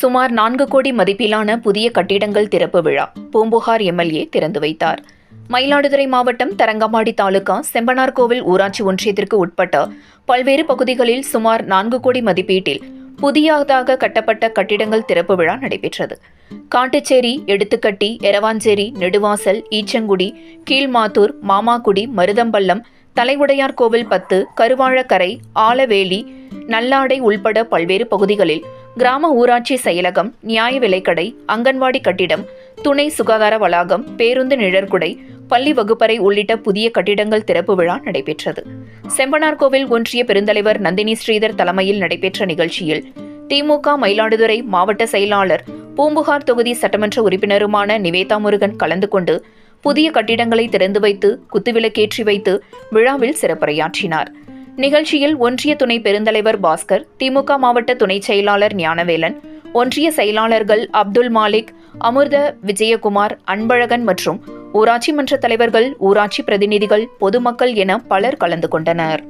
சுமார் 4 கோடி மதிப்பிலான புதிய கட்டிடங்கள் திறப்பு விழா பூம்புகார் எம்எல்ஏ திறந்து வைத்தார். மயிலாடுதுறை மாவட்டம் தரங்கம்பாடி தாலுகா செம்பனார்கோவில் ஊராட்சி ஒன்றியத்திற்கு உட்பட்ட பல்வேறு பகுதிகளில் சுமார் 4 கோடி மதிப்பீட்டில் புதியதாக கட்டப்பட்ட கட்டிடங்கள் திறப்பு விழா நடைபெற்றது. காட்டுச்சேரி, எடுத்துக்கட்டி, எரவாஞ்சேரி, நெடுவாசல், ஈச்சங்குடி, கீழ்மாத்தூர், மாமாக்குடி, மருதம்பள்ளம், தலைவுடையார் கோவில் 10, கருவாழக்கரை, ஆலவேலி, நல்லாடை உள்பட பல்வேறு பகுதிகளில் கிராம ஊராட்சி செயலகம், நியாய விலைக்கடை, அங்கன்வாடி கட்டிடம், துணை சுகாதார வளாகம், பேருந்து நிழற்குடை, பள்ளி வகுப்பறை உள்ளிட்ட புதிய கட்டிடங்கள் திறப்பு விழா நடைபெற்றது. செம்பனார்கோவில் ஒன்றிய பெருந்தலைவர் நந்தினி ஸ்ரீதர் தலைமையில் நடைபெற்ற நிகழ்ச்சியில் திமுக மயிலாடுதுறை மாவட்ட செயலாளர், பூம்புகார் தொகுதி சட்டமன்ற உறுப்பினருமான நிவேதா முருகன் கலந்து கொண்டு புதிய கட்டிடங்களை திறந்து வைத்து குத்துவிளக்கேற்றி வைத்து விழாவில் சிறப்புரையாற்றினார். நிகழ்ச்சியில் ஒன்றிய துணை பெருந்தலைவர் பாஸ்கர், திமுக மாவட்ட துணை செயலாளர் ஞானவேலன், ஒன்றிய செயலாளர்கள் அப்துல் மாலிக், அமிர்த விஜயகுமார், அன்பழகன் மற்றும் ஊராட்சி மன்ற தலைவர்கள், ஊராட்சி பிரதிநிதிகள், பொதுமக்கள் என பலர் கலந்து கொண்டனர்.